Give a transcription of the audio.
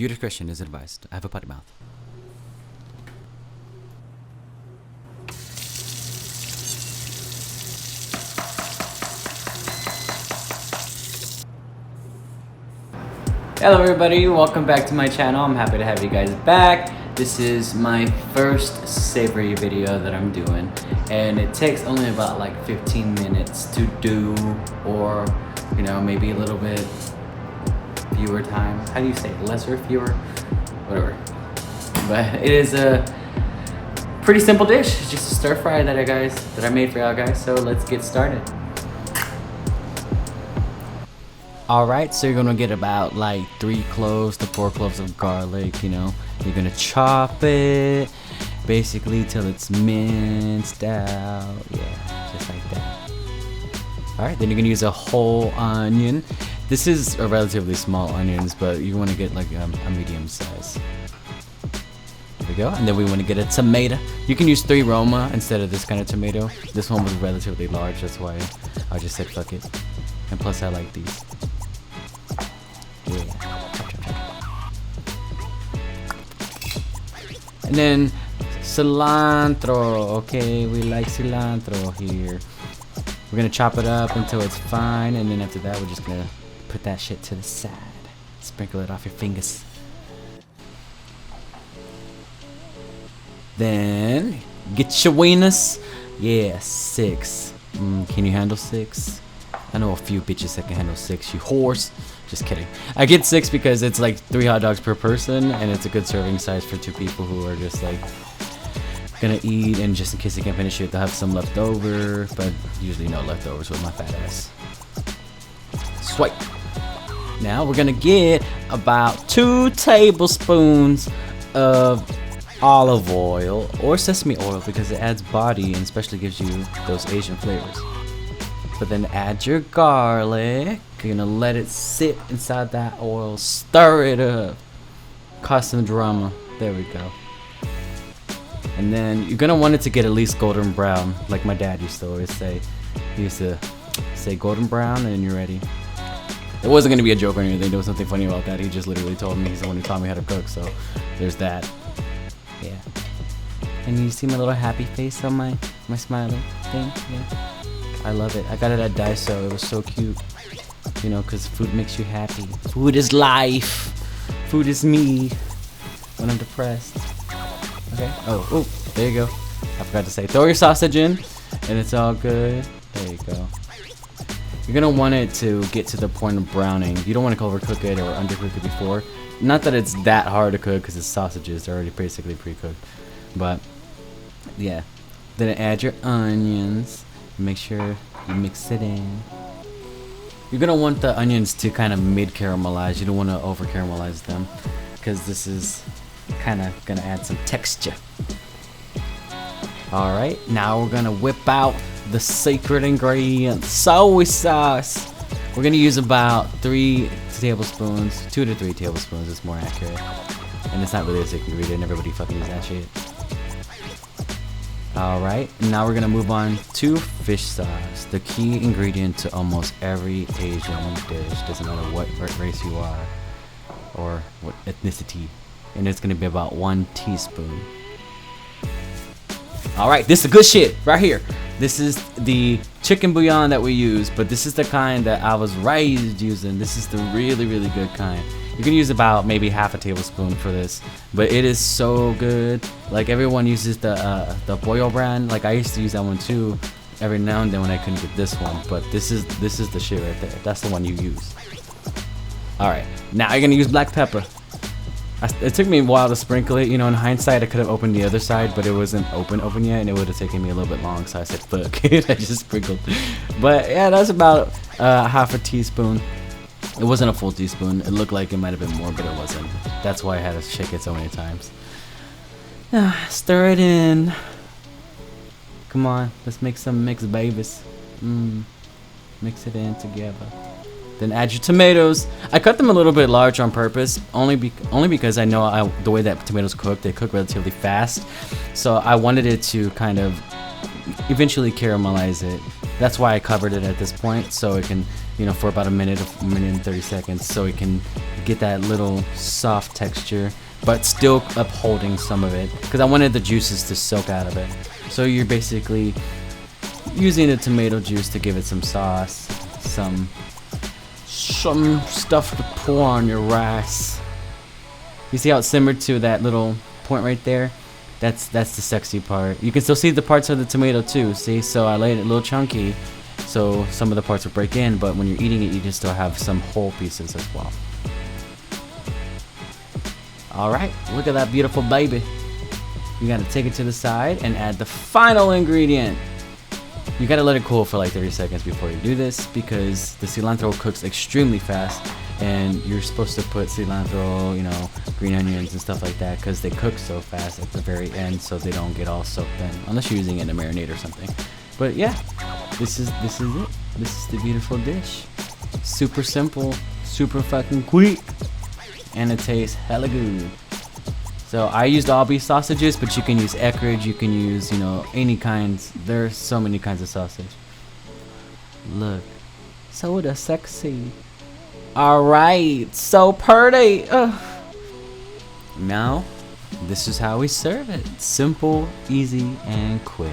Viewer discretion is advised. I have a potty mouth. Hello everybody, welcome back to my channel. I'm happy to have you guys back. This is my first savory video that I'm doing, and it takes only about like 15 minutes to do, or you know, maybe a little bit fewer time. How do you say it? Lesser, fewer, whatever. But it is a pretty simple dish. It's just a stir fry that I made for y'all guys. So let's get started. Alright, so you're gonna get about like 3 cloves to 4 cloves of garlic, you know. You're gonna chop it basically till it's minced out. Yeah, just like that. Alright, then you're gonna use a whole onion. This is a relatively small onions, but you wanna get like a medium size. There we go. And then we wanna get a tomato. You can use 3 Roma instead of this kind of tomato. This one was relatively large, that's why I just said fuck it. And plus I like these. Yeah. And then cilantro. Okay, we like cilantro here. We're gonna chop it up until it's fine, and then after that we're just gonna put that shit to the side. Sprinkle it off your fingers. Then get your wieners. Yeah, 6. Can you handle 6? I know a few bitches that can handle 6, you horse. Just kidding. I get 6 because it's like 3 hot dogs per person, and it's a good serving size for 2 people who are just like gonna eat, and just in case they can't finish it, they'll have some left over, but usually no leftovers with my fat ass. Swipe. Now we're gonna get about 2 tablespoons of olive oil or sesame oil because it adds body and especially gives you those Asian flavors. But then add your garlic. You're gonna let it sit inside that oil, stir it up, cause some drama. There we go. And then you're gonna want it to get at least golden brown, like my dad used to always say. He used to say golden brown and you're ready. It wasn't gonna be a joke or anything. There was something funny about that. He just literally told me. He's the one who taught me how to cook, so there's that. Yeah. And you see my little happy face on my smiley thing? Yeah. I love it. I got it at Daiso. It was so cute. You know, because food makes you happy. Food is life. Food is me when I'm depressed. Okay. Oh, there you go. I forgot to say, throw your sausage in, and it's all good. There you go. You're going to want it to get to the point of browning. You don't want to overcook it or undercook it before. Not that it's that hard to cook because it's sausages. They're already basically pre-cooked. But, yeah. Then add your onions. Make sure you mix it in. You're gonna want the onions to kind of mid-caramelize. You don't want to over-caramelize them because this is kind of gonna add some texture. Alright, now we're gonna whip out the secret ingredient, soy sauce. We're gonna use about 3 tablespoons, 2 to 3 tablespoons is more accurate. And it's not really a secret ingredient, everybody fucking uses that shit. Alright, now we're gonna move on to fish sauce, the key ingredient to almost every Asian dish. Doesn't matter what race you are or what ethnicity. And it's gonna be about 1 teaspoon. Alright, this is the good shit right here. This is the chicken bouillon that we use, but this is the kind that I was raised using. This is the really, really good kind. You can use about maybe half a tablespoon for this, but it is so good. Like everyone uses the Boyo brand. Like I used to use that one too, every now and then when I couldn't get this one. But this is the shit right there. That's the one you use. All right, now you're gonna use black pepper. It took me a while to sprinkle it. You know, in hindsight, I could have opened the other side, but it wasn't open yet, and it would have taken me a little bit long. So I said, "Fuck it," I just sprinkled. But yeah, that's about half a teaspoon. It wasn't a full teaspoon. It looked like it might have been more, but it wasn't. That's why I had to shake it so many times. Stir it in. Come on, let's make some mixed babies. Mix it in together. Then add your tomatoes. I cut them a little bit large on purpose, only because I know the way that tomatoes cook, they cook relatively fast. So I wanted it to kind of eventually caramelize it That's why I covered it at this point, so it can, you know, for about a minute and 30 seconds, so it can get that little soft texture, but still upholding some of it, because I wanted the juices to soak out of it. So you're basically using the tomato juice to give it some sauce, some stuff to pour on your rice. You see how it simmered to that little point right there? That's the sexy part. You can still see the parts of the tomato too, see? So I laid it a little chunky, so some of the parts will break in, but when you're eating it, you can still have some whole pieces as well. Alright, look at that beautiful baby. You gotta take it to the side and add the final ingredient. You gotta let it cool for like 30 seconds before you do this, because the cilantro cooks extremely fast, and you're supposed to put cilantro, you know, green onions and stuff like that, because they cook so fast at the very end, so they don't get all soaked in, unless you're using it in a marinade or something. But yeah, this is it. This is the beautiful dish. Super simple, super fucking quick, and it tastes hella good. So I used all beef sausages, but you can use Eckrich, you can use, you know, any kinds. There's so many kinds of sausage. Look, so the sexy. Alright, so pretty. Now, this is how we serve it. Simple, easy, and quick.